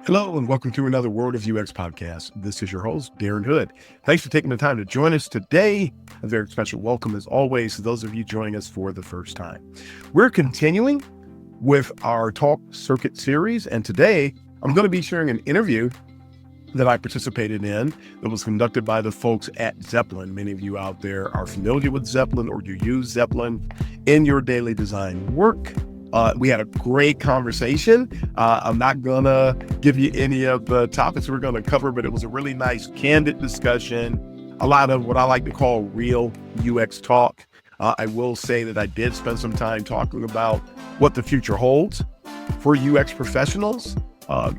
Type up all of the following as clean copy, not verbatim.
Hello, and welcome to another World of UX podcast. This is your host, Darren Hood. Thanks for taking the time to join us today. A very special welcome, as always, to those of you joining us for the first time. We're continuing with our Talk Circuit series, and today I'm going to be sharing an interview that I participated in that was conducted by the folks at Zeplin. Many of you out there are familiar with Zeplin, or you use Zeplin in your daily design work. We had a great conversation. I'm not going to give you any of the topics we're going to cover, but it was a really nice, candid discussion. A lot of what I like to call real UX talk. I will say that I did spend some time talking about what the future holds for UX professionals,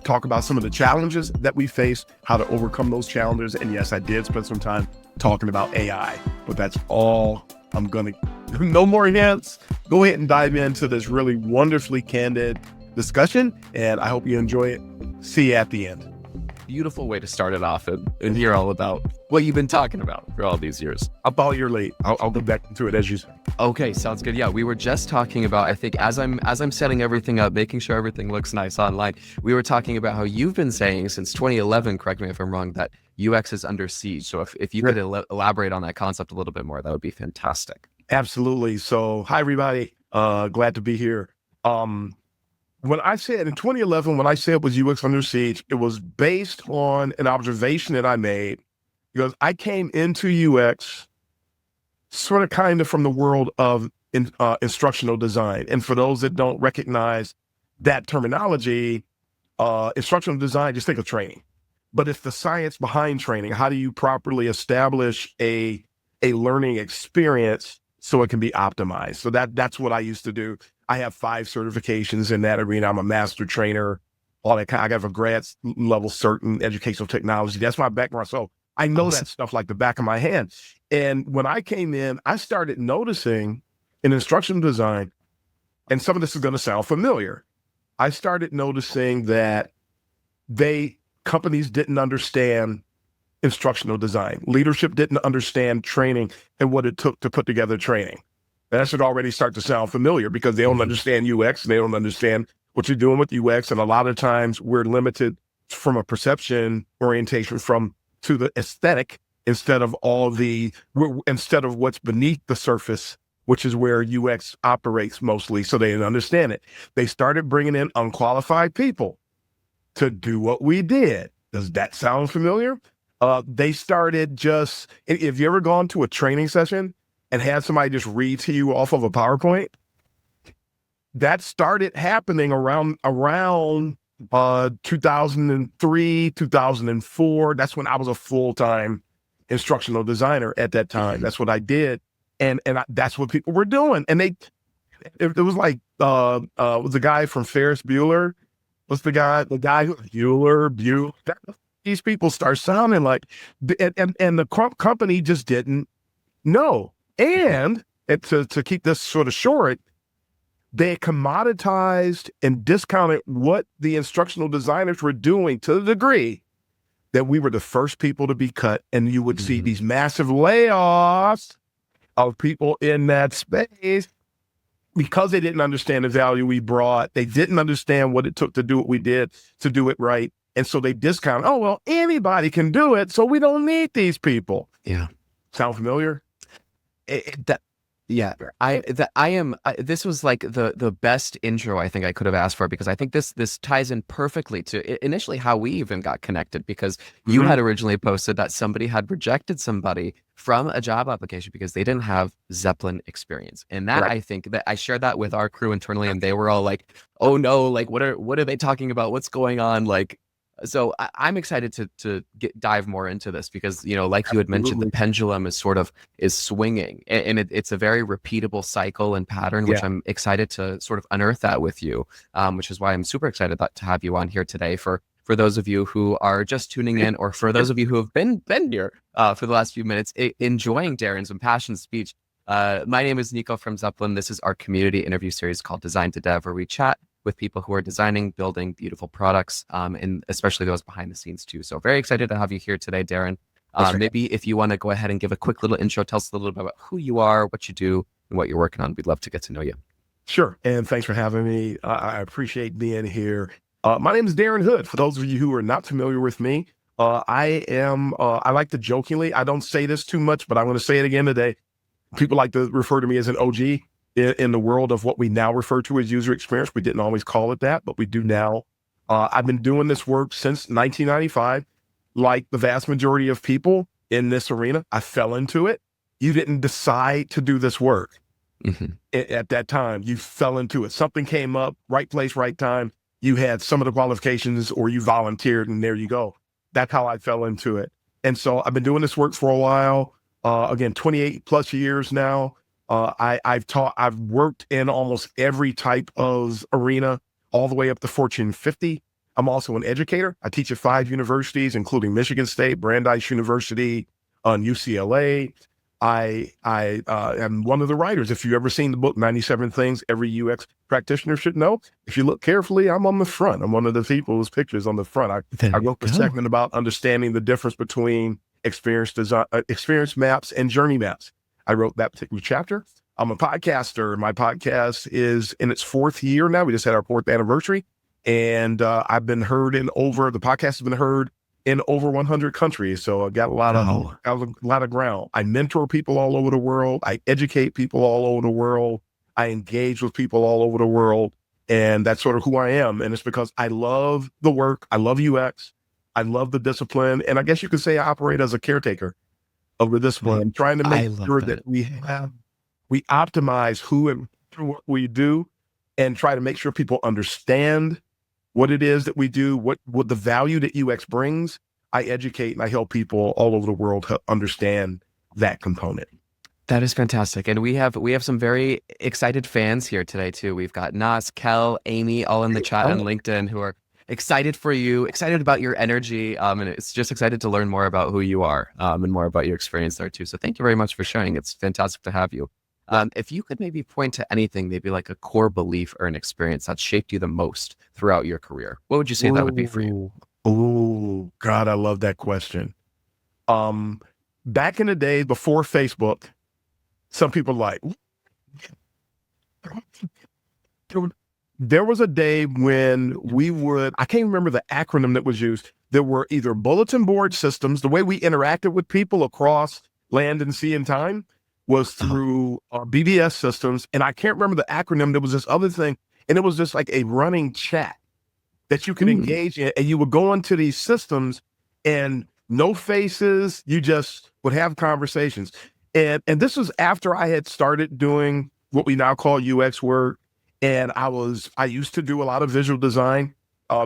talk about some of the challenges that we face, how to overcome those challenges. And yes, I did spend some time talking about AI, but that's all I'm going to. No more hints. Go ahead and dive into this really wonderfully candid discussion, and I hope you enjoy it. See you at the end. Beautiful way to start it off and hear all about what you've been talking about for all these years. About you're late. I'll go back into it as you say. Okay, sounds good. Yeah, we were just talking about, I think as I'm setting everything up, making sure everything looks nice online, we were talking about how you've been saying since 2011, correct me if I'm wrong, that UX is under siege. So if you could elaborate on that concept a little bit more, that would be fantastic. Absolutely. So, hi, everybody. Glad to be here. When I said in 2011, when I said it was UX under siege, it was based on an observation that I made because I came into UX sort of kind of from the world of instructional design. And for those that don't recognize that terminology, instructional design, just think of training. But it's the science behind training. How do you properly establish a learning experience so it can be optimized? So that's what I used to do. I have 5 certifications in that arena. I'm a master trainer. All that I have a grad level cert in educational technology. That's my background. So I know that stuff like the back of my hand. And when I came in, I started noticing in instructional design, and some of this is going to sound familiar. I started noticing that companies didn't understand instructional design. Leadership didn't understand training and what it took to put together training. That should already start to sound familiar because they don't understand UX and they don't understand what you're doing with UX. And a lot of times we're limited from a perception orientation to the aesthetic instead of instead of what's beneath the surface, which is where UX operates mostly. So they didn't understand it. They started bringing in unqualified people to do what we did. Does that sound familiar? They started if you ever gone to a training session and had somebody just read to you off of a PowerPoint, that started happening around 2003, 2004. That's when I was a full-time instructional designer at that time. That's what I did. And that's what people were doing. And it was like, was the guy from Ferris Bueller? What's the guy who Bueller? These people start sounding like, and the company just didn't know. And to keep this sort of short, they commoditized and discounted what the instructional designers were doing to the degree that we were the first people to be cut. And you would see these massive layoffs of people in that space because they didn't understand the value we brought. They didn't understand what it took to do what we did, to do it right. And so they discount, oh, well, anybody can do it, so we don't need these people. Yeah. Sound familiar? This was like the best intro I think I could have asked for, because I think this ties in perfectly to initially how we even got connected, because you had originally posted that somebody had rejected somebody from a job application because they didn't have Zeplin experience. And that, I think that I shared that with our crew internally, and they were all like, oh no, like what are they talking about? What's going on? Like, so I'm excited to dive more into this because, you know, like you had mentioned, the pendulum is swinging, and it's a very repeatable cycle and pattern, which I'm excited to sort of unearth that with you, which is why I'm super excited to have you on here today. For those of you who are just tuning in, or for those of you who have been here for the last few minutes, enjoying Darren's impassioned speech. My name is Nico from Zeplin. This is our community interview series called Design to Dev, where we chat with people who are designing, building beautiful products, and especially those behind the scenes too. So very excited to have you here today, Darren. Maybe if you want to go ahead and give a quick little intro, tell us a little bit about who you are, what you do, and what you're working on. We'd love to get to know you. Sure. And thanks for having me. I appreciate being here. My name is Darren Hood. For those of you who are not familiar with me, I like to jokingly, I don't say this too much, but I'm going to say it again today. People like to refer to me as an OG in the world of what we now refer to as user experience. We didn't always call it that, but we do now. I've been doing this work since 1995. Like the vast majority of people in this arena, I fell into it. You didn't decide to do this work. At that time, you fell into it. Something came up, right place, right time. You had some of the qualifications or you volunteered and there you go. That's how I fell into it. And so I've been doing this work for a while. Again, 28 plus years now. I've worked in almost every type of arena, all the way up to Fortune 50. I'm also an educator. I teach at 5 universities, including Michigan State, Brandeis University, UCLA. I am one of the writers. If you've ever seen the book, 97 Things Every UX Practitioner Should Know, if you look carefully, I'm on the front. I'm one of the people whose pictures on the front. I wrote a segment about understanding the difference between experience design, experience maps and journey maps. I wrote that particular chapter. I'm a podcaster. My podcast is in its 4th year now. We just had our 4th anniversary. And I've been heard the podcast has been heard in over 100 countries. So I got a lot of ground. I mentor people all over the world. I educate people all over the world. I engage with people all over the world. And that's sort of who I am. And it's because I love the work. I love UX. I love the discipline. And I guess you could say I operate as a caretaker of the discipline. I'm trying to make sure that we optimize who and what we do and try to make sure people understand what it is that we do, what the value that UX brings. I educate and I help people all over the world understand that component. That is fantastic. And we have some very excited fans here today too. We've got Nas, Kel, Amy, all in the chat on LinkedIn who are excited for you, excited about your energy. And it's just excited to learn more about who you are and more about your experience there too. So thank you very much for sharing. It's fantastic to have you. If you could maybe point to anything, maybe like a core belief or an experience that shaped you the most throughout your career, what would you say that would be for you? Oh, God, I love that question. Back in the days before Facebook, some people like, there was a day when I can't remember the acronym that was used. There were either bulletin board systems, the way we interacted with people across land and sea and time was through BBS systems. And I can't remember the acronym. There was this other thing, and it was just like a running chat that you could engage in. And you would go into these systems and no faces, you just would have conversations. And this was after I had started doing what we now call UX work. And I used to do a lot of visual design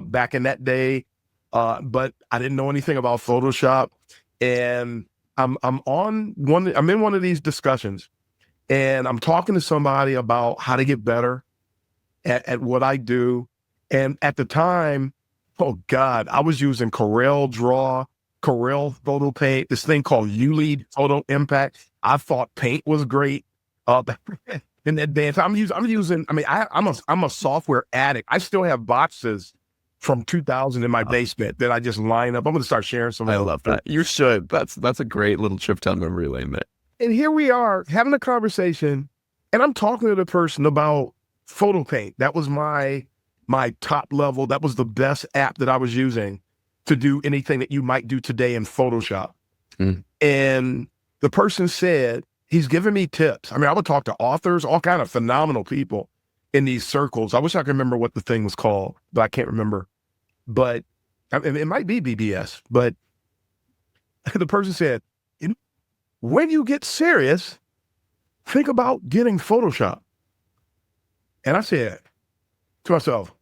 back in that day, but I didn't know anything about Photoshop. And I'm in one of these discussions and I'm talking to somebody about how to get better at what I do. And at the time, oh God, I was using Corel Draw, Corel Photo Paint, this thing called ULEAD Photo Impact. I thought Paint was great. In advance, I'm a software addict. I still have boxes from 2000 in my basement that I just line up. I'm going to start sharing some. I love that. You should. That's a great little trip down memory lane there. And here we are having a conversation, and I'm talking to the person about Photo Paint. That was my top level. That was the best app that I was using to do anything that you might do today in Photoshop. And the person said, he's giving me tips. I mean, I would talk to authors, all kind of phenomenal people in these circles. I wish I could remember what the thing was called, but I can't remember. But it might be BBS. But the person said, when you get serious, think about getting Photoshop. And I said to myself,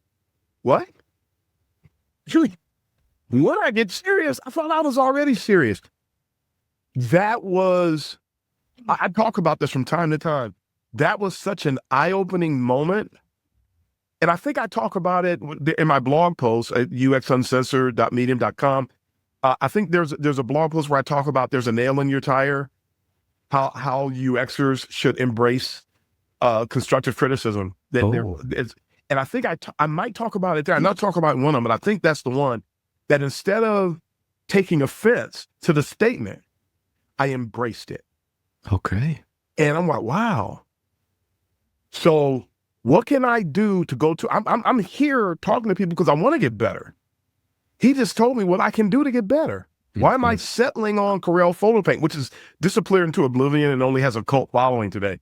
what? When I get serious, I thought I was already serious. That was... I talk about this from time to time. That was such an eye-opening moment. And I think I talk about it in my blog post at uxuncensored.medium.com. I think there's a blog post where I talk about there's a nail in your tire, how UXers should embrace constructive criticism. And I think I might talk about it there. I'm not talking about one of them, but I think that's the one that instead of taking offense to the statement. I embraced it. Okay. And I'm like, wow. So what can I do to go to? I'm here talking to people because I want to get better. He just told me what I can do to get better. Why am I settling on Corel Photo Paint, which is disappeared into oblivion and only has a cult following today?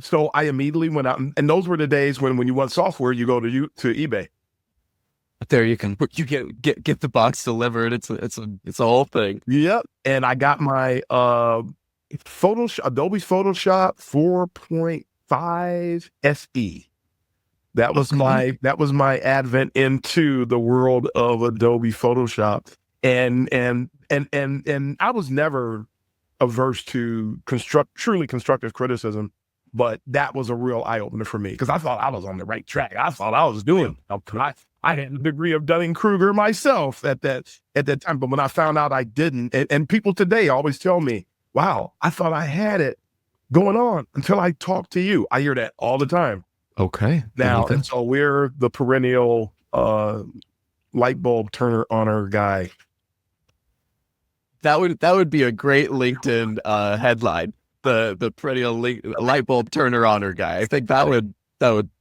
So I immediately went out, and those were the days when you want software, you go to eBay. There you get the box delivered. It's a whole thing. Yep. And I got my Adobe Photoshop 4.5 SE. That was my advent into the world of Adobe Photoshop. And I was never averse to truly constructive criticism, but that was a real eye opener for me because I thought I was on the right track. I thought I was doing. I had a degree of Dunning-Kruger myself at that time, but when I found out I didn't, and people today always tell me, "Wow, I thought I had it going on until I talked to you." I hear that all the time. Okay. Now, and so we're the perennial light bulb turner honor guy. That would be a great LinkedIn headline. The perennial light bulb turner honor guy. I think that would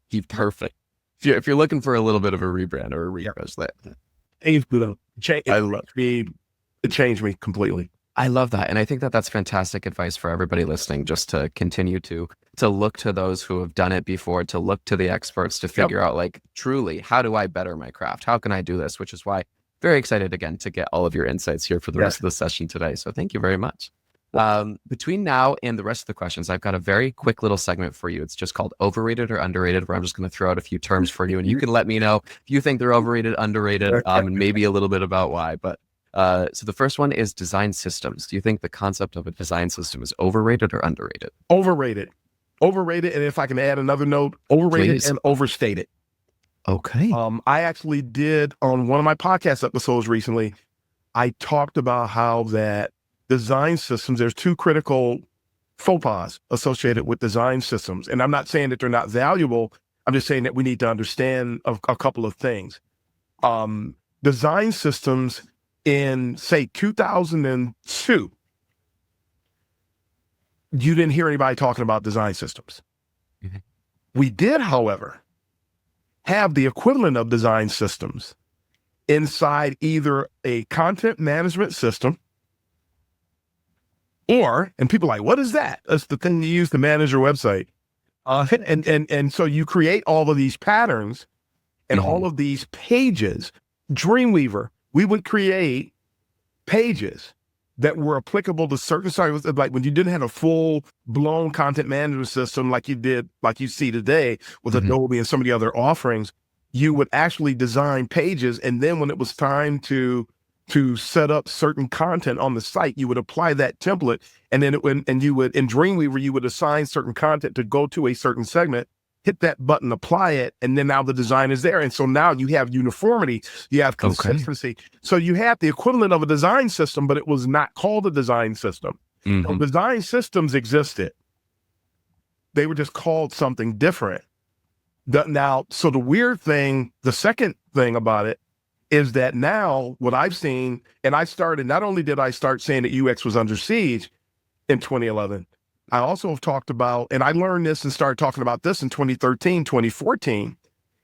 be perfect. If you're looking for a little bit of a rebrand or a refresh, It changed me completely. I love that. And I think that's fantastic advice for everybody listening, just to continue to look to those who have done it before, to look to the experts to figure out, like, truly, how do I better my craft? How can I do this? Which is why very excited again to get all of your insights here for the rest of the session today. So thank you very much. Between now and the rest of the questions, I've got a very quick little segment for you. It's just called overrated or underrated, where I'm just going to throw out a few terms for you, and you can let me know if you think they're overrated, underrated, and maybe a little bit about why. But so the first one is design systems. Do you think the concept of a design system is overrated or underrated? Overrated. And if I can add another note, overrated and overstated. Okay. I actually did on one of my podcast episodes recently, I talked about how that design systems, there's two critical faux pas associated with design systems. And I'm not saying that they're not valuable. I'm just saying that we need to understand a couple of things. Design systems in, say, 2002, you didn't hear anybody talking about design systems. Mm-hmm. We did, however, have the equivalent of design systems inside either a content management system and people are like, what is that? That's the thing you use to manage your website. And so you create all of these patterns and all of these pages. Dreamweaver, we would create pages that were applicable to certain sites. Like when you didn't have a full blown content management system like you see today with Adobe and some of the other offerings, you would actually design pages. And then when it was time to set up certain content on the site, you would apply that template. And then in Dreamweaver, you would assign certain content to go to a certain segment, hit that button, apply it, and then now the design is there. And so now you have uniformity, you have consistency. Okay. So you have the equivalent of a design system, but it was not called a design system. So design systems existed. They were just called something different. So the weird thing, the second thing about it, is that now what I've seen, and not only did I start saying that UX was under siege in 2011, I also have talked about, and I learned this and started talking about this in 2013, 2014,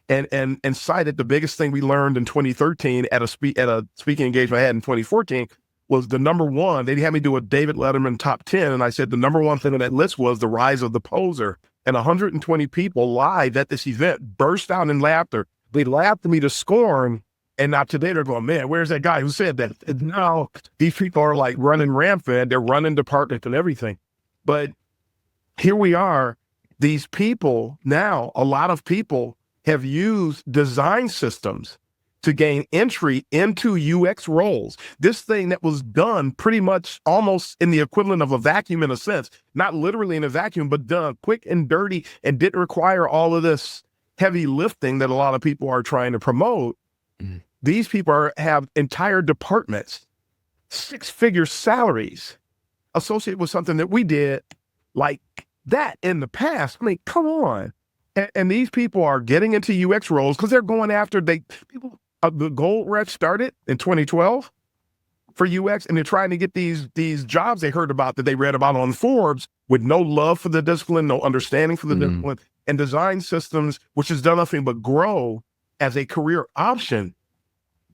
and cited the biggest thing we learned in 2013 at a speaking engagement I had in 2014 was the number one. They had me do a David Letterman top 10, and I said the number one thing on that list was the rise of the poser. And 120 people live at this event burst out in laughter. They laughed at me to scorn. And now today they're going, man, where's that guy who said that? And now these people are like running rampant. They're running departments and everything. But here we are. These people now, a lot of people have used design systems to gain entry into UX roles. This thing that was done pretty much almost in the equivalent of a vacuum in a sense, not literally in a vacuum, but done quick and dirty and didn't require all of this heavy lifting that a lot of people are trying to promote. These people have entire departments, 6-figure salaries associated with something that we did like that in the past. I mean, come on. And these people are getting into UX roles because they're going after the Gold Rush started in 2012. for UX, and they're trying to get these jobs they heard about that they read about on Forbes with no love for the discipline, no understanding for the discipline, and design systems, which has done nothing but grow as a career option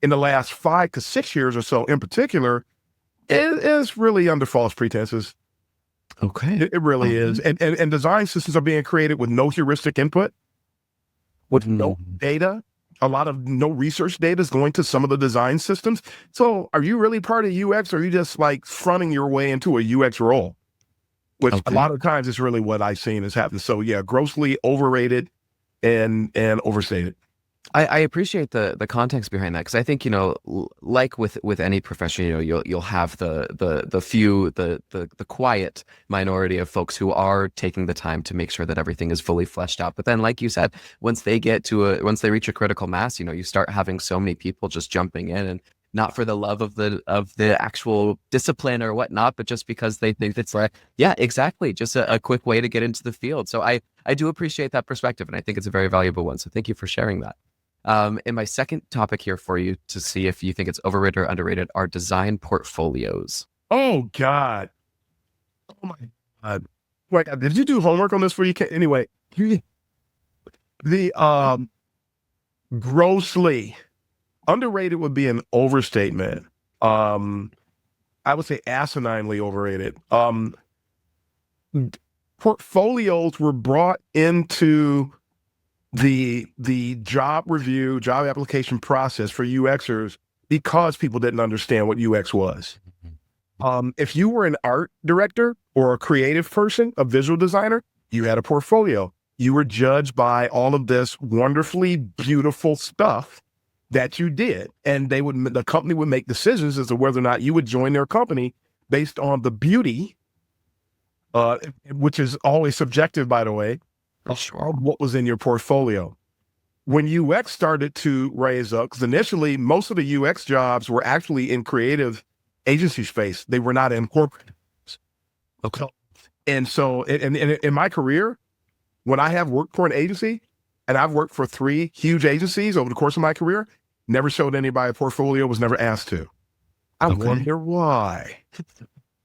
in the last 5 to 6 years or so in particular, is really under false pretenses. Okay. It really is. And design systems are being created with no heuristic input, with no data. A lot of no research data is going to some of the design systems. So are you really part of UX, or are you just like fronting your way into a UX role? Which a lot of times is really what I've seen is happening. So yeah, grossly overrated and overstated. I appreciate the context behind that, because I think, like with any profession, you'll have the few, the quiet minority of folks who are taking the time to make sure that everything is fully fleshed out. But then, like you said, once they reach a critical mass, you start having so many people just jumping in, and not for the love of the actual discipline or whatnot, but just because they think it's like, yeah, exactly, just a quick way to get into the field. So I do appreciate that perspective, and I think it's a very valuable one. So thank you for sharing that. And my second topic here for you to see if you think it's overrated or underrated are design portfolios. Oh God. Oh my God. Wait, did you do homework on this for you? Anyway, the grossly underrated would be an overstatement. I would say asininely overrated. Portfolios were brought into the job review, job application process for UXers because people didn't understand what UX was. If you were an art director or a creative person, a visual designer, you had a portfolio. You were judged by all of this wonderfully beautiful stuff that you did. And the company would make decisions as to whether or not you would join their company based on the beauty, which is always subjective, by the way, of what was in your portfolio. When UX started to raise up, because initially most of the UX jobs were actually in creative agency space. They were not in corporate. Okay. And so in my career, when I have worked for an agency, and I've worked for 3 huge agencies over the course of my career, never showed anybody a portfolio, was never asked to. I wonder why.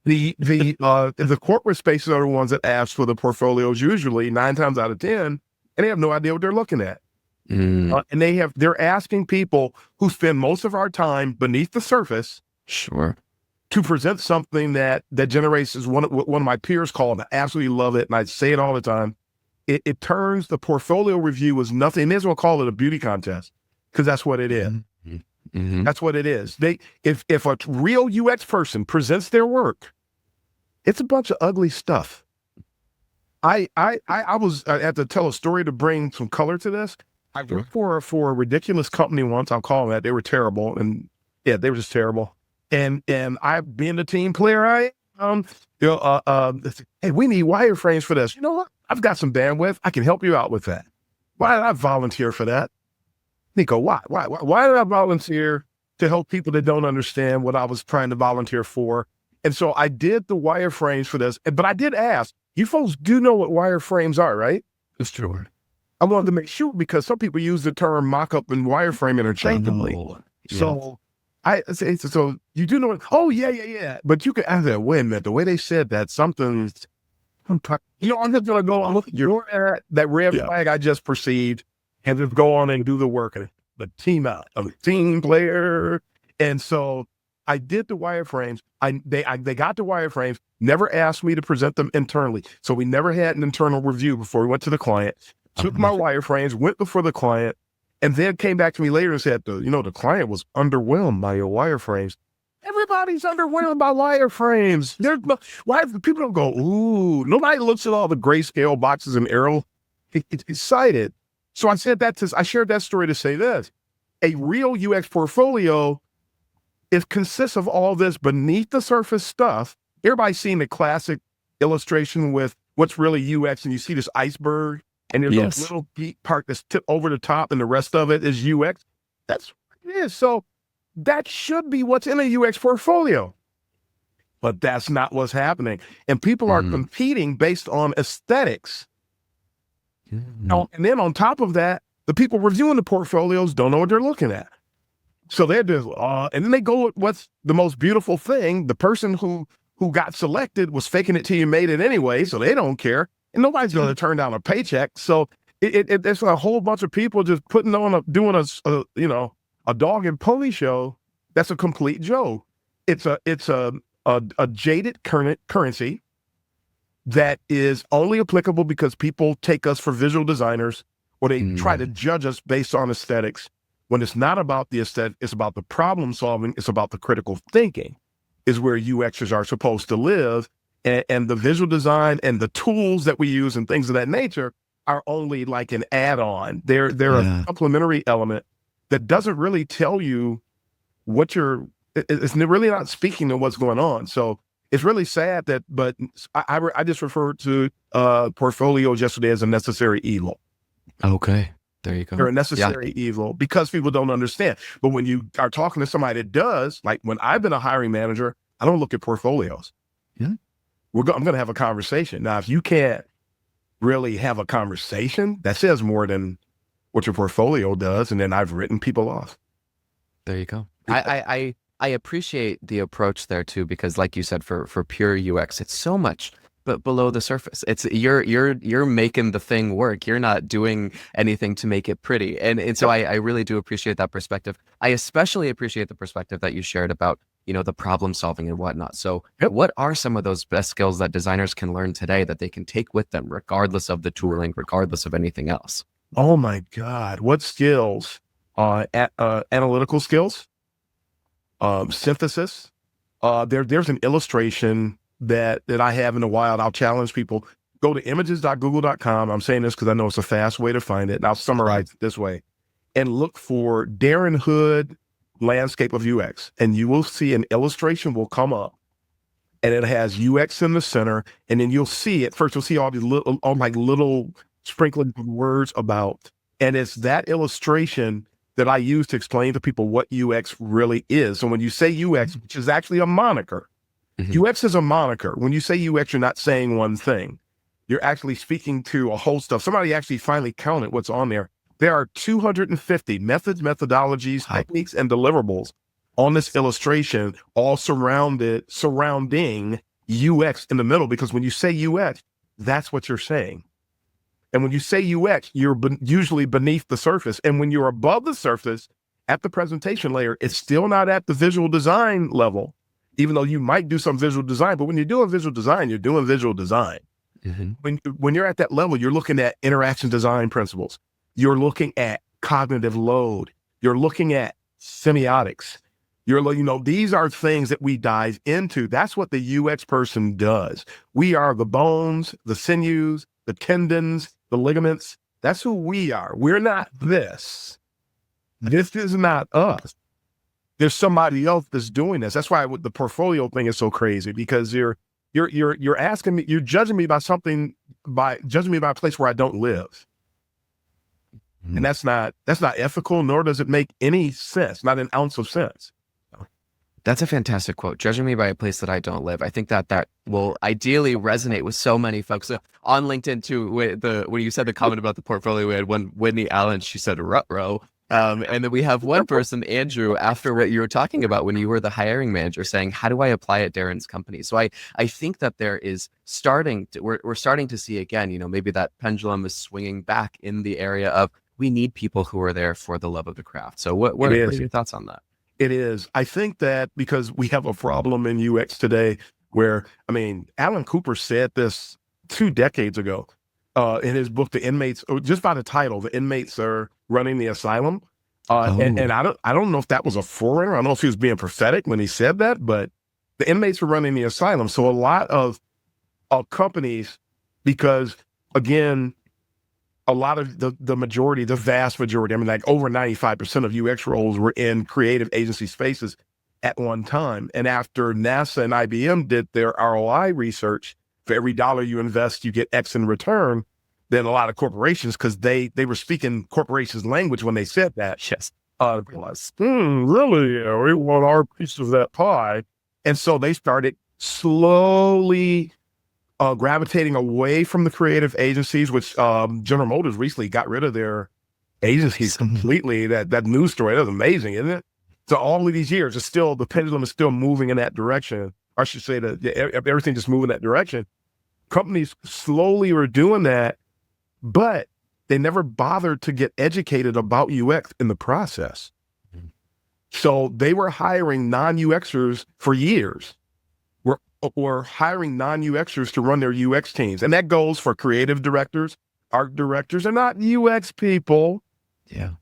The corporate spaces are the ones that ask for the portfolios usually 9 times out of 10, and they have no idea what they're looking at. And they're asking people who spend most of our time beneath the surface, to present something that generates, as one of my peers call it. I absolutely love it, and I say it all the time. It turns the portfolio review as nothing. They may as well call it a beauty contest, because that's what it is. That's what it is. If a real UX person presents their work, it's a bunch of ugly stuff. I had to tell a story to bring some color to this. I worked for a ridiculous company once. I'll call them that. They were terrible, and yeah, they were just terrible. And I, being the team player, hey, we need wireframes for this. You know what? I've got some bandwidth. I can help you out with that. Why did I volunteer for that? Nico, why did I volunteer to help people that don't understand what I was trying to volunteer for? And so I did the wireframes for this, but I did ask, you folks do know what wireframes are, right? It's true. I wanted to make sure, because some people use the term mock-up and wireframe interchangeably. So so you do know it. Oh, yeah. But you can ask that, wait a minute, the way they said that, something's, I'm just going to go on, look at that red flag I just perceived, and just go on and do the work of the team out. I'm a team player. And so I did the wireframes. They got the wireframes, never asked me to present them internally. So we never had an internal review before we went to the client. Took my wireframes, went before the client, and then came back to me later and said, the client was underwhelmed by your wireframes. Everybody's underwhelmed by wireframes. Why people don't go, ooh, nobody looks at all the grayscale boxes and arrow. It's excited. So I shared that story to say this. A real UX portfolio consists of all this beneath the surface stuff. Everybody's seen the classic illustration with what's really UX, and you see this iceberg, and there's a little part that's tipped over the top, and the rest of it is UX. That's what it is. So that should be what's in a UX portfolio. But that's not what's happening. And people are competing based on aesthetics. And then on top of that, the people reviewing the portfolios don't know what they're looking at. So they're just, and then they go with what's the most beautiful thing. The person who got selected was faking it till you made it anyway, so they don't care, and nobody's going to turn down a paycheck. So it's a whole bunch of people just doing a dog and pony show. That's a complete joke. It's a jaded currency that is only applicable because people take us for visual designers, or they try to judge us based on aesthetics. When it's not about the aesthetic, it's about the problem solving. It's about the critical thinking, is where UXers are supposed to live. And the visual design and the tools that we use and things of that nature are only like an add-on. They're a complementary element that doesn't really tell you it's really not speaking to what's going on. So it's really sad but I just referred to portfolios yesterday as a necessary evil. Okay. There you go. They're a necessary evil because people don't understand. But when you are talking to somebody that does, like when I've been a hiring manager, I don't look at portfolios. Yeah. I'm going to have a conversation. Now, if you can't really have a conversation, that says more than what your portfolio does. And then I've written people off. There you go. I appreciate the approach there too, because like you said, for pure UX, it's so much but below the surface. It's you're making the thing work. You're not doing anything to make it pretty. And so I really do appreciate that perspective. I especially appreciate the perspective that you shared about, the problem solving and whatnot. So what are some of those best skills that designers can learn today that they can take with them, regardless of the tooling, regardless of anything else? Oh my God. What skills? Analytical skills, synthesis. There's an illustration that I have in the wild. I'll challenge people. Go to images.google.com. I'm saying this because I know it's a fast way to find it. And I'll summarize it this way. And look for Darren Hood landscape of UX. And you will see an illustration will come up. And it has UX in the center. And then you'll see it. First, you'll see all these little sprinkling words about. And it's that illustration that I use to explain to people what UX really is. So when you say UX, which is actually a moniker, UX is a moniker. When you say UX, you're not saying one thing. You're actually speaking to a whole stuff. Somebody actually finally counted what's on there. There are 250 methods, methodologies, techniques, and deliverables on this illustration, all surrounding UX in the middle, because when you say UX, that's what you're saying. And when you say UX, you're usually beneath the surface. And when you're above the surface at the presentation layer, it's still not at the visual design level, even though you might do some visual design. But when you're doing visual design, you're doing visual design. When you're at that level, you're looking at interaction design principles. You're looking at cognitive load. You're looking at semiotics. These are things that we dive into. That's what the UX person does. We are the bones, the sinews, the tendons, the ligaments. That's who we are. We're not this. This is not us. There's somebody else that's doing this. That's why the portfolio thing is so crazy, because you're asking me, you're judging me by a place where I don't live. And that's not ethical, nor does it make any sense, not an ounce of sense. That's a fantastic quote. Judging me by a place that I don't live. I think that will ideally resonate with so many folks. On LinkedIn too, when you said the comment about the portfolio, we had one Whitney Allen, she said ruh-roh. And then we have one person, Andrew, after what you were talking about when you were the hiring manager, saying, how do I apply at Darren's company? So I think that there is we're starting to see again, maybe that pendulum is swinging back in the area of, we need people who are there for the love of the craft. So what are your thoughts on that? It is. I think that because we have a problem in UX today where, Alan Cooper said this 2 decades ago in his book, The Inmates, just by the title, The Inmates Are Running the Asylum. And I don't know if that was a forerunner. I don't know if he was being prophetic when he said that, but the inmates are running the asylum. So a lot of companies, because again, a lot of the vast majority, like over 95% of UX roles were in creative agency spaces at one time. And after NASA and IBM did their ROI research, for every dollar you invest, you get X in return. Then a lot of corporations, because they were speaking corporations' language when they said that. Yes. Realized, really, we want our piece of that pie. And so they started slowly gravitating away from the creative agencies, which General Motors recently got rid of their agencies completely. That news story, that was amazing, isn't it? So all of these years, it's still, the pendulum is still moving in that direction. I should say that everything just moving that direction. Companies slowly were doing that, but they never bothered to get educated about UX in the process. So they were hiring non-UXers for years. We're hiring non-UXers to run their UX teams. And that goes for creative directors, art directors. They're not UX people. Yeah.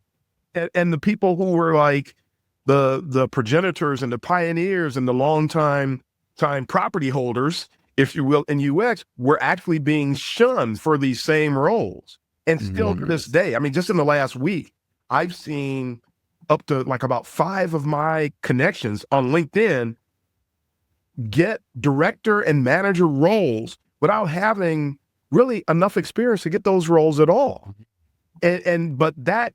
And the people who were like the progenitors and the pioneers and the long time property holders, if you will, in UX, were actually being shunned for these same roles. And still to this day, I mean, just in the last week, I've seen up to like about 5 of my connections on LinkedIn get director and manager roles without having really enough experience to get those roles at all. But that,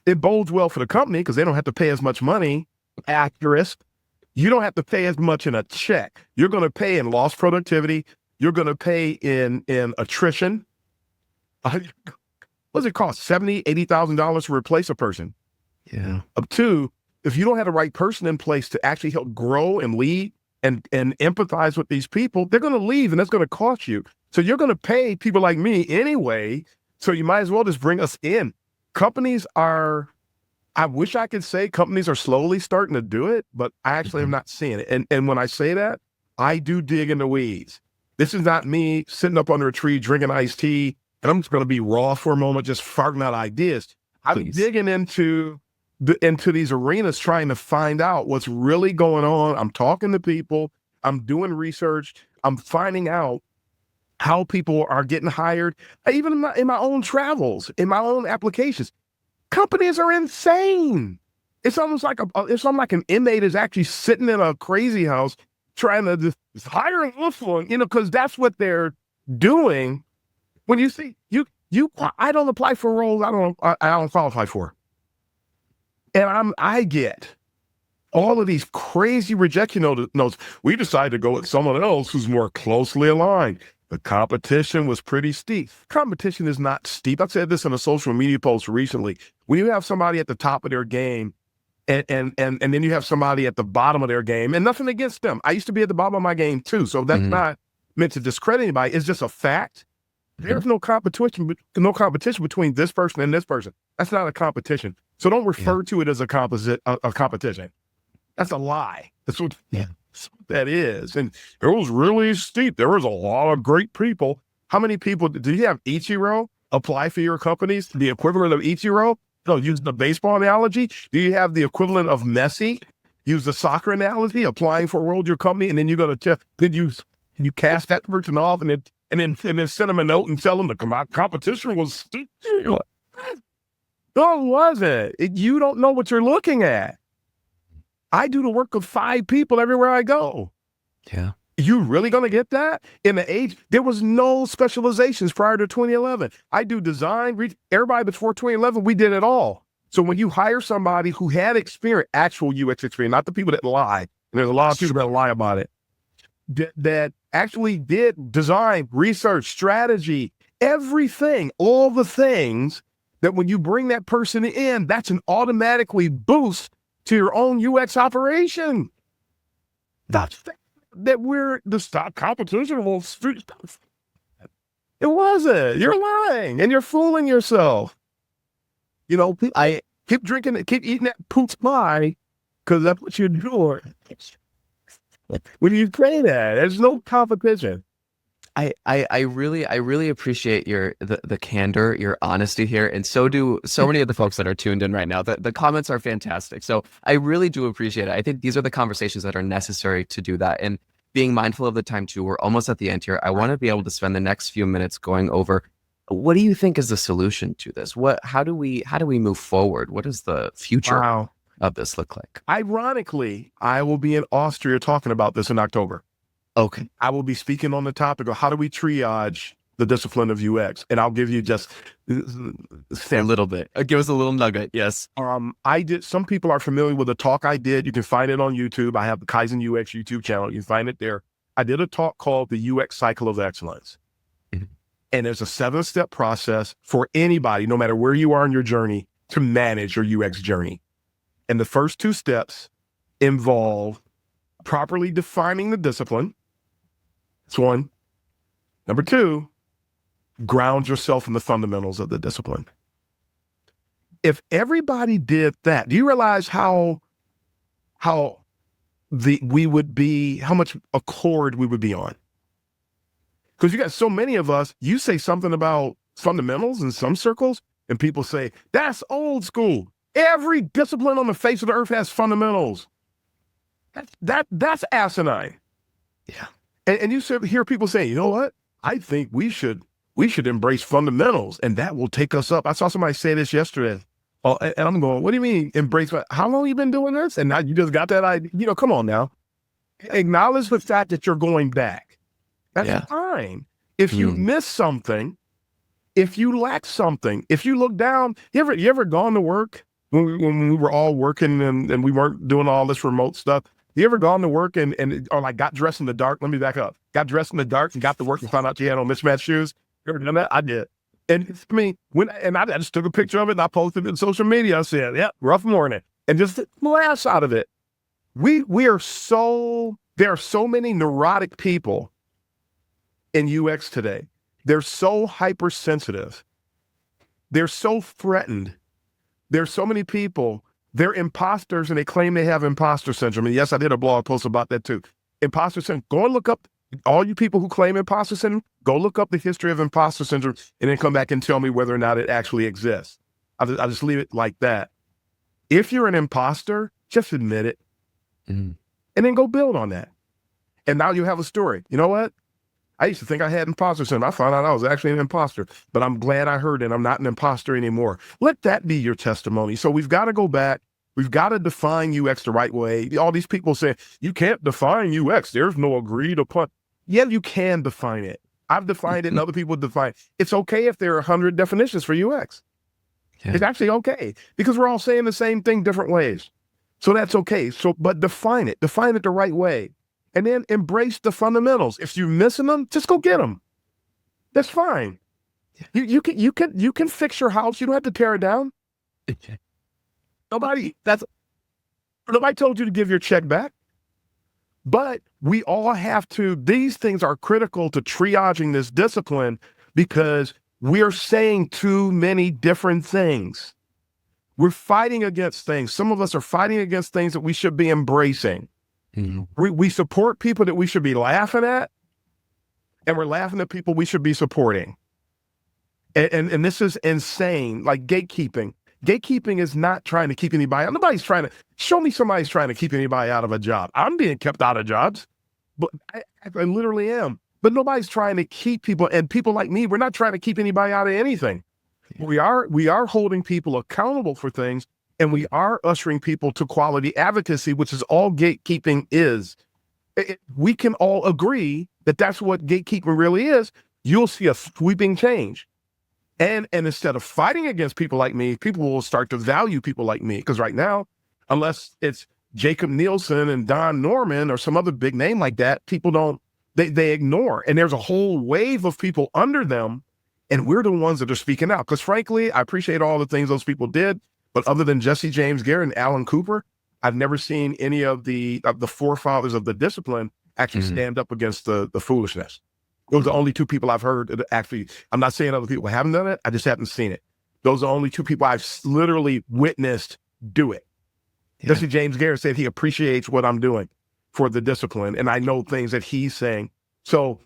it bodes well for the company because they don't have to pay as much money. Actress, you don't have to pay as much in a check. You're going to pay in lost productivity. You're going to pay in attrition. What does it cost? $70,000, $80,000 to replace a person. Yeah. Up to, if you don't have the right person in place to actually help grow and lead and empathize with these people, they're going to leave and that's going to cost you. So you're going to pay people like me anyway. So you might as well just bring us in. Companies are, I wish I could say companies are slowly starting to do it, but I actually am not seeing it. And when I say that, I do dig in the weeds. This is not me sitting up under a tree drinking iced tea, and I'm just going to be raw for a moment, just farting out ideas. I'm digging into these arenas, trying to find out what's really going on. I'm talking to people. I'm doing research. I'm finding out how people are getting hired, even in my own travels, in my own applications. Companies are insane. It's almost like an inmate is actually sitting in a crazy house trying to just hire an influence, because that's what they're doing. When you see I don't apply for roles I don't qualify for, and I get all of these crazy rejection notes. We decided to go with someone else who's more closely aligned. The competition was pretty steep. Competition is not steep. I said this in a social media post recently. When you have somebody at the top of their game and then you have somebody at the bottom of their game, and nothing against them. I used to be at the bottom of my game too. So that's not meant to discredit anybody. It's just a fact. There's no competition between this person and this person. That's not a competition. So don't refer to it as a competition. That's a lie. That's what that is. And it was really steep. There was a lot of great people. How many people, do you have Ichiro apply for your companies? The equivalent of Ichiro? No, using the baseball analogy. Do you have the equivalent of Messi? Use the soccer analogy, applying for a role in your company, and then you go to then you cast that person off and then send them a note and tell them the competition was steep. No, it wasn't. You don't know what you're looking at. I do the work of 5 people everywhere I go. Yeah. You really going to get that? In the age, there was no specializations prior to 2011. I do design, everybody before 2011, we did it all. So when you hire somebody who had experience, actual UX experience, not the people that lie, and there's a lot of people that lie about it, that actually did design, research, strategy, everything, all the things that when you bring that person in, that's an automatically boost to your own UX operation. That's that we're the stock competition. Well, it wasn't. You're lying and you're fooling yourself. I keep drinking, keep eating that poop pie because that's what you're doing. When you say that, there's no competition. I really appreciate the candor, your honesty here, and so do so many of the folks that are tuned in right now. The comments are fantastic, so I really do appreciate it. I think these are the conversations that are necessary to do that, and being mindful of the time too. We're almost at the end here. I want to be able to spend the next few minutes going over what do you think is the solution to this? How do we move forward? What does the future of this look like? Ironically, I will be in Austria talking about this in October. Okay. I will be speaking on the topic of how do we triage the discipline of UX, and I'll give you just a little bit. Give us a little nugget. Yes. Some people are familiar with a talk I did. You can find it on YouTube. I have the Kaizen UX YouTube channel. You can find it there. I did a talk called the UX Cycle of Excellence. And there's a 7-step process for anybody, no matter where you are in your journey, to manage your UX journey. And the first 2 steps involve properly defining the discipline. That's one. Number 2, ground yourself in the fundamentals of the discipline. If everybody did that, do you realize how much accord we would be on? Because you got so many of us, you say something about fundamentals in some circles, and people say, that's old school. Every discipline on the face of the earth has fundamentals. That's asinine. Yeah. And you hear people say, you know what? I think we should embrace fundamentals, and that will take us up. I saw somebody say this yesterday. Oh, and I'm going, what do you mean embrace? How long have you been doing this? And now you just got that idea. Come on now. Acknowledge the fact that you're going back. That's fine. If you miss something, if you lack something, if you look down, you ever gone to work when we were all working and we weren't doing all this remote stuff? You ever gone to work or like got dressed in the dark? Let me back up. Got dressed in the dark and got to work and found out you had on mismatched shoes. You ever done that? I did. And I mean, I just took a picture of it and I posted it on social media. I said, "Yep, rough morning," and just laughs out of it. There are so many neurotic people in UX today. They're so hypersensitive. They're so threatened. There's so many people. They're imposters and they claim they have imposter syndrome. And yes, I did a blog post about that too. Imposter syndrome. Go and look up all you people who claim imposter syndrome. Go look up the history of imposter syndrome and then come back and tell me whether or not it actually exists. I'll just leave it like that. If you're an imposter, just admit it and then go build on that. And now you have a story. You know what? I used to think I had imposter syndrome. I found out I was actually an imposter, but I'm glad I heard it. I'm not an imposter anymore. Let that be your testimony. So we've got to go back. We've got to define UX the right way. All these people say, you can't define UX. There's no agreed upon. Yeah, you can define it. I've defined it and other people define it. It's okay if there are 100 definitions for UX. Yeah. It's actually okay because we're all saying the same thing different ways. So that's okay. But define it the right way. And then embrace the fundamentals. If you're missing them, just go get them. That's fine. You can fix your house. You don't have to tear it down. Nobody told you to give your check back. But we all have to. These things are critical to triaging this discipline because we're saying too many different things. We're fighting against things. Some of us are fighting against things that we should be embracing. We support people that we should be laughing at, and we're laughing at people we should be supporting. And this is insane, like gatekeeping. Gatekeeping is not trying to keep anybody out. Nobody's trying to, show me somebody's trying to keep anybody out of a job. I'm being kept out of jobs, but I literally am. But nobody's trying to keep people, and people like me, we're not trying to keep anybody out of anything. We are holding people accountable for things. And we are ushering people to quality advocacy, which is all gatekeeping is. We can all agree that that's what gatekeeping really is. You'll see a sweeping change. And instead of fighting against people like me, people will start to value people like me. Because right now, unless it's Jacob Nielsen and Don Norman or some other big name like that, people don't, they ignore. And there's a whole wave of people under them. And we're the ones that are speaking out. Because frankly, I appreciate all the things those people did. But other than Jesse James Garrett and Alan Cooper, I've never seen any of the forefathers of the discipline actually stand up against the foolishness. Those are the only 2 people I've heard that actually, I'm not saying other people haven't done it. I just haven't seen it. Those are the only 2 people I've literally witnessed do it. Yeah. Jesse James Garrett said he appreciates what I'm doing for the discipline. And I know things that he's saying. So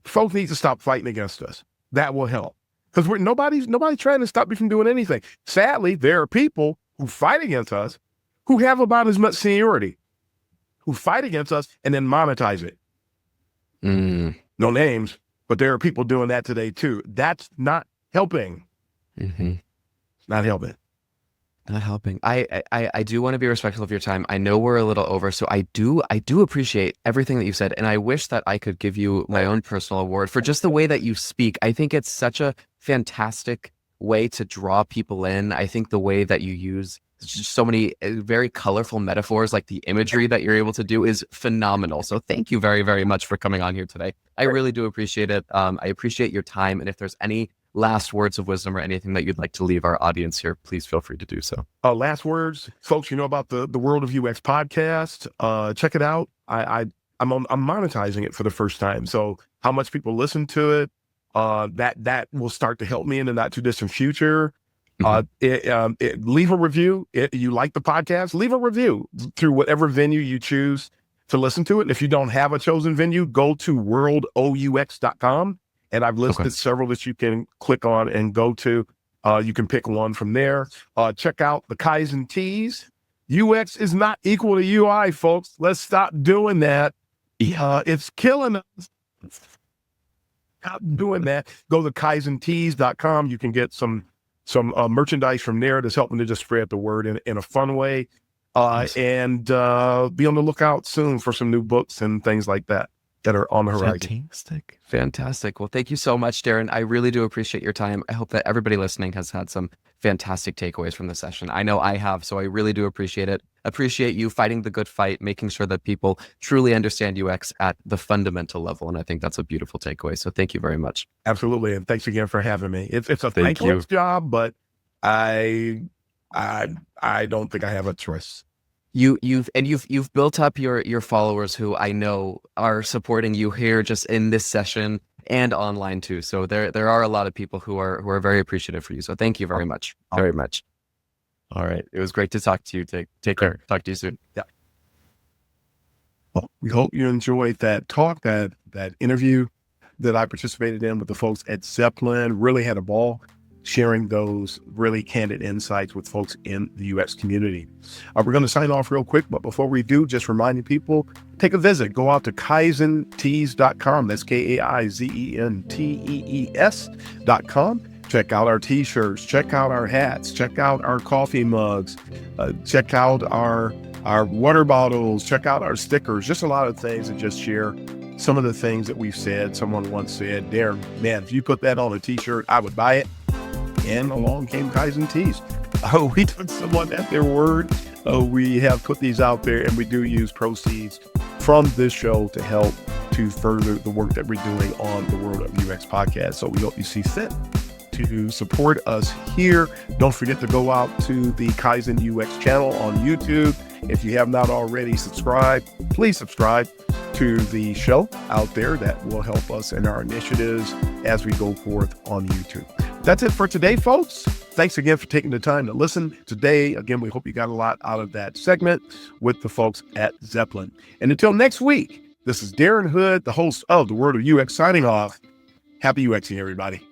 folks need to stop fighting against us. That will help. Because nobody's trying to stop me from doing anything. Sadly, there are people who fight against us who have about as much seniority, who fight against us and then monetize it. No names, but there are people doing that today too. That's not helping. It's not helping. Not helping. I do want to be respectful of your time. I know we're a little over, so I do appreciate everything that you said, and I wish that I could give you my own personal award for just the way that you speak. I think it's such a fantastic way to draw people in. I think the way that you use just so many very colorful metaphors, like the imagery that you're able to do, is phenomenal. So thank you very, very much for coming on here today. I really do appreciate it. I appreciate your time, and if there's any last words of wisdom or anything that you'd like to leave our audience here, please feel free to do so. Last words, folks. You know about the World of UX podcast. Check it out. I'm monetizing it for the first time. So how much people listen to it, that will start to help me in the not too distant future. Leave a review. You like the podcast, leave a review through whatever venue you choose to listen to it. And if you don't have a chosen venue, go to worldous.com. And I've listed several that you can click on and go to. You can pick one from there. Check out the Kaizen Teas. UX is not equal to UI, folks. Let's stop doing that. It's killing us. Stop doing that. Go to kaizenteas.com. You can get some merchandise from there that's helping to just spread the word in a fun way. And be on the lookout soon for some new books and things like that are on the horizon. Fantastic. Well, thank you so much, Darren. I really do appreciate your time. I hope that everybody listening has had some fantastic takeaways from the session. I know I have, so I really do appreciate it. Appreciate you fighting the good fight, making sure that people truly understand UX at the fundamental level. And I think that's a beautiful takeaway. So thank you very much. Absolutely. And thanks again for having me. It's a thankless job, but I don't think I have a choice. You've built up your followers who I know are supporting you here just in this session and online too. So there are a lot of people who are very appreciative for you. So thank you very much. Very much. All right. It was great to talk to you. Take care. Talk to you soon. Yeah. Well, we hope you enjoyed that talk, that interview that I participated in with the folks at Zeplin. Really had a ball sharing those really candid insights with folks in the UX community. We're going to sign off real quick, but before we do, just reminding people, take a visit. Go out to kaizentees.com. That's KAIZENTEES.com. Check out our t-shirts, check out our hats, check out our coffee mugs, check out our water bottles, check out our stickers, just a lot of things, and just share some of the things that we've said. Someone once said, Darren, man, if you put that on a t-shirt, I would buy it. And along came Kaizen Teas. We took someone at their word. We have put these out there, and we do use proceeds from this show to help to further the work that we're doing on the World of UX podcast. So we hope you see fit to support us here. Don't forget to go out to the Kaizen UX channel on YouTube. If you have not already subscribed, please subscribe to the show out there. That will help us in our initiatives as we go forth on YouTube. That's it for today, folks. Thanks again for taking the time to listen today. Again, we hope you got a lot out of that segment with the folks at Zeplin. And until next week, this is Darren Hood, the host of the World of UX, signing off. Happy UXing, everybody.